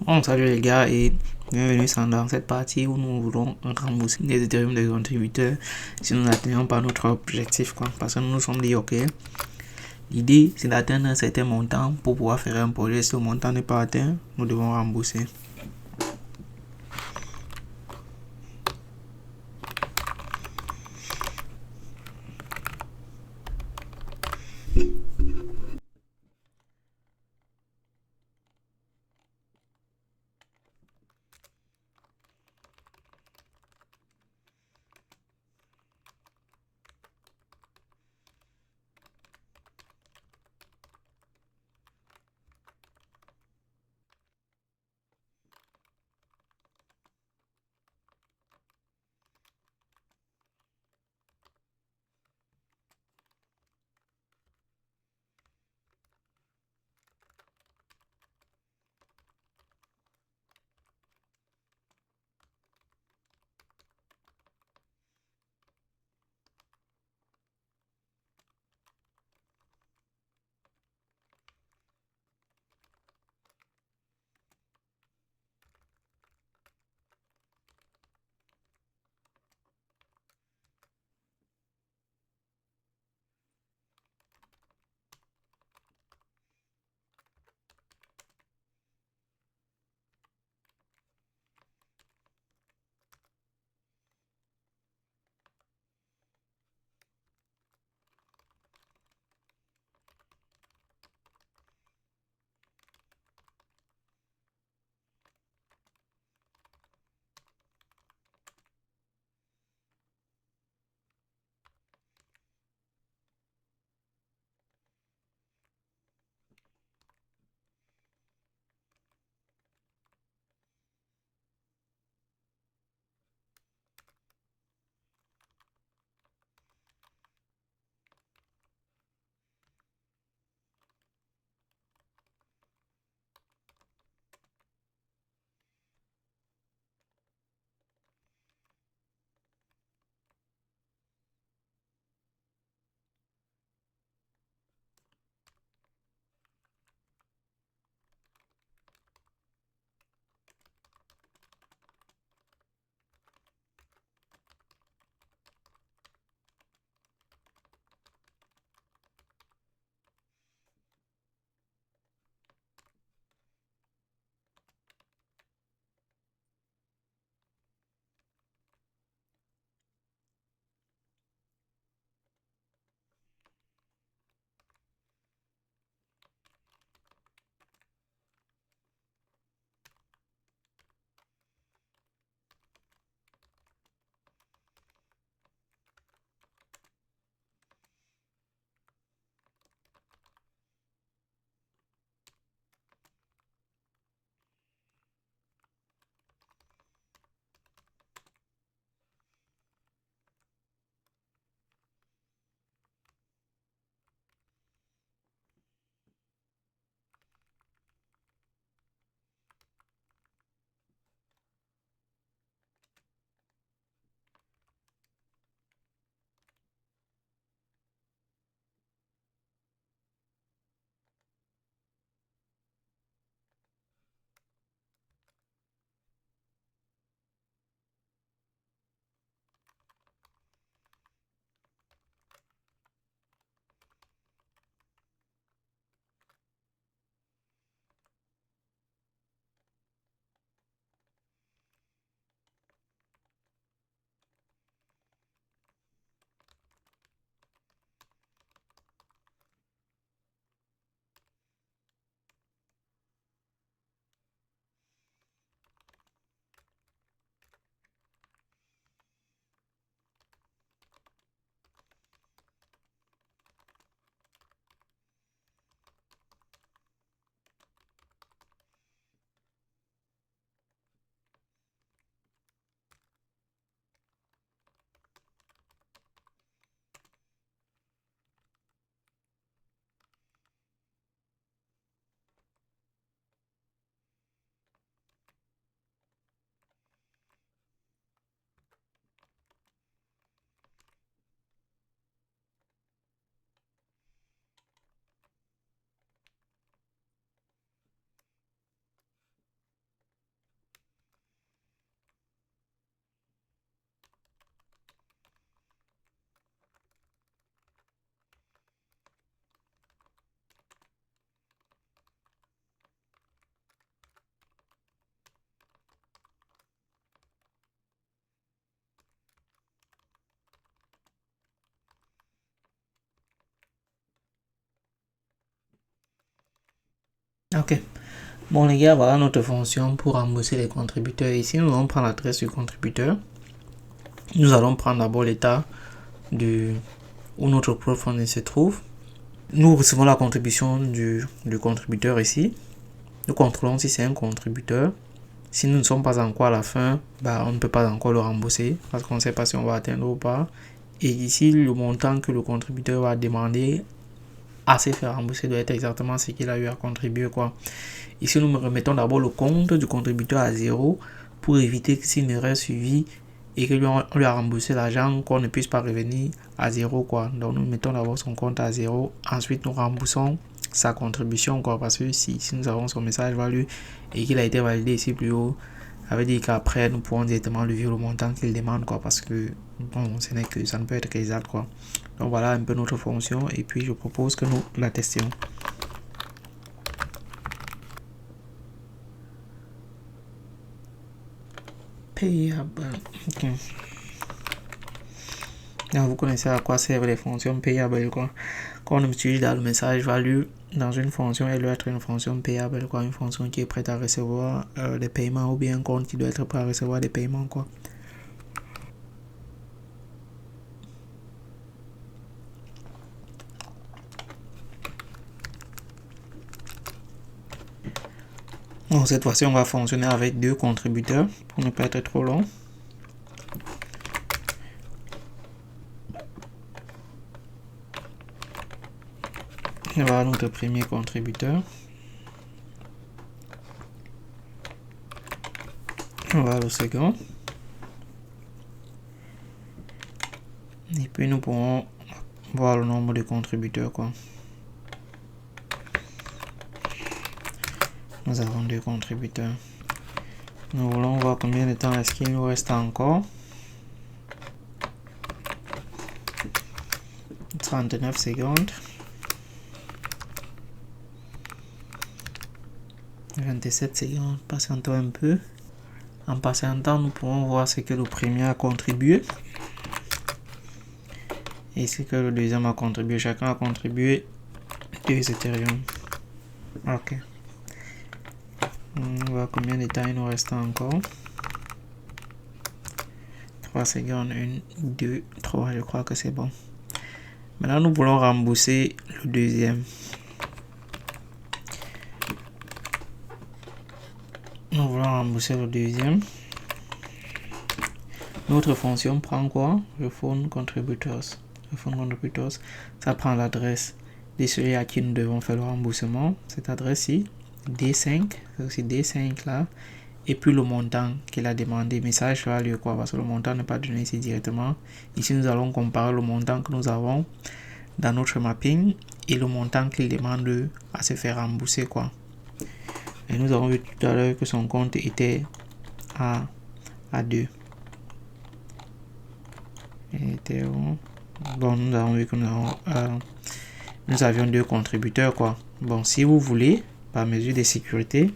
Bon, salut les gars et bienvenue dans cette partie où nous voulons rembourser les Ethereum des contributeurs si nous n'atteignons pas notre objectif, quoi. Parce que nous nous sommes dit, ok, l'idée c'est d'atteindre un certain montant pour pouvoir faire un projet. Si le montant n'est pas atteint, nous devons rembourser. Ok. Bon les gars, voilà notre fonction pour rembourser les contributeurs. Ici, nous allons prendre l'adresse du contributeur. Nous allons prendre d'abord l'état où notre crowdfunding se trouve. Nous recevons la contribution du contributeur ici. Nous contrôlons si c'est un contributeur. Si nous ne sommes pas encore à la fin, on ne peut pas encore le rembourser parce qu'on ne sait pas si on va atteindre ou pas. Et ici, le montant que le contributeur va demander à se faire rembourser doit être exactement ce qu'il a eu à contribuer, quoi. Ici, nous remettons d'abord le compte du contributeur à 0 pour éviter que s'il une erreur suivie et que lui a remboursé l'argent, qu'on ne puisse pas revenir à 0, quoi. Donc, nous mettons d'abord son compte à 0. Ensuite, nous remboursons sa contribution, quoi. Parce que si nous avons son message valu et qu'il a été validé ici plus haut, ça veut dire qu'après, nous pourrons directement lever le montant qu'il demande, quoi. Parce que, bon, ce n'est que ça ne peut être exact, quoi. Donc, voilà un peu notre fonction. Et puis, je propose que nous la testions. Payable. Ok. Donc, vous connaissez à quoi servent les fonctions payables, quoi. Quand on utilise dans le message value dans une fonction, elle doit être une fonction payable, quoi. Une fonction qui est prête à recevoir des paiements ou bien un compte qui doit être prêt à recevoir des paiements, quoi. Donc, cette fois-ci, on va fonctionner avec 2 contributeurs pour ne pas être trop long. Voilà notre premier contributeur. Voilà le second. Et puis nous pourrons voir le nombre de contributeurs, quoi. Nous avons 2 contributeurs. Nous voulons voir combien de temps est-ce qu'il nous reste encore. 39 secondes. 27 secondes. Patientons un peu. En patientant, nous pourrons voir ce que le premier a contribué et ce que le deuxième a contribué. Chacun a contribué 2 Ethereum. Ok. On voit combien de temps il nous reste encore. 3 secondes. 1, 2, 3. Je crois que c'est bon. Maintenant, nous voulons rembourser le deuxième. Nous voulons rembourser le deuxième. Notre fonction prend quoi? Refund contributors. Refund contributors. Ça prend l'adresse de celui à qui nous devons faire le remboursement. Cette adresse-ci, D5, c'est aussi D5 là. Et puis le montant qu'il a demandé. Message value, quoi, parce que le montant n'est pas donné ici directement. Ici, nous allons comparer le montant que nous avons dans notre mapping et le montant qu'il demande à se faire rembourser, quoi. Et nous avons vu tout à l'heure que son compte était à 2. Bon, nous avons vu que nous avions 2 contributeurs, quoi. Bon, si vous voulez, par mesure de sécurité,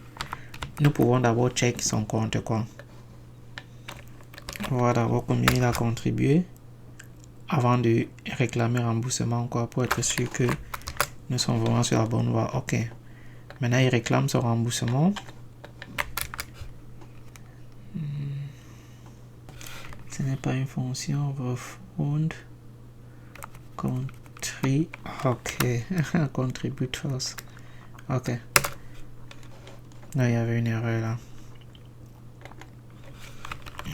nous pouvons d'abord check son compte, quoi. On va d'abord combien il a contribué avant de réclamer remboursement, quoi, pour être sûr que nous sommes vraiment sur la bonne voie. Ok. Maintenant, il réclame son remboursement. Ce n'est pas une fonction refund country. Ok. Contributors. Ok. Là, il y avait une erreur là.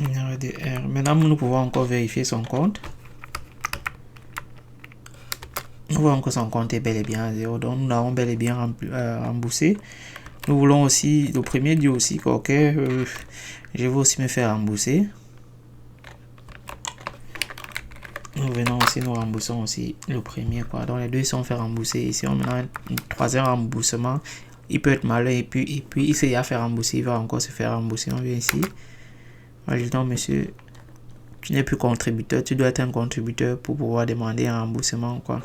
Une erreur de R. Maintenant, nous pouvons encore vérifier son compte. Nous voyons que son compte est bel et bien à 0. Donc, nous l'avons bel et bien remboursé. Nous voulons aussi, le premier dit aussi que, ok, je veux aussi me faire rembourser. Nous venons aussi, nous remboursons aussi le premier, quoi. Donc, les deux sont fait rembourser. Ici, on a un troisième remboursement. Il peut être malin et puis il s'est déjà fait rembourser. Il va encore se faire rembourser. On vient ici. Moi, je dis non, monsieur, tu n'es plus contributeur. Tu dois être un contributeur pour pouvoir demander un remboursement, quoi.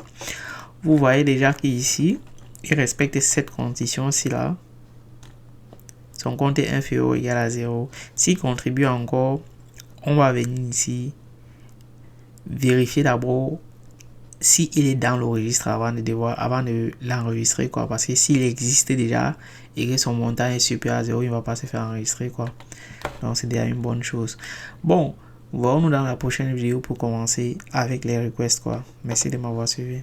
Vous voyez déjà qu'ici, il respecte cette condition-ci là. Son compte est inférieur ou égal à 0. S'il contribue encore, on va venir ici vérifier d'abord si il est dans le registre avant de l'enregistrer, quoi. Parce que s'il existait déjà et que son montant est supérieur à 0, il ne va pas se faire enregistrer, quoi. Donc, c'est déjà une bonne chose. Bon, voyons-nous dans la prochaine vidéo pour commencer avec les requests, quoi. Merci de m'avoir suivi.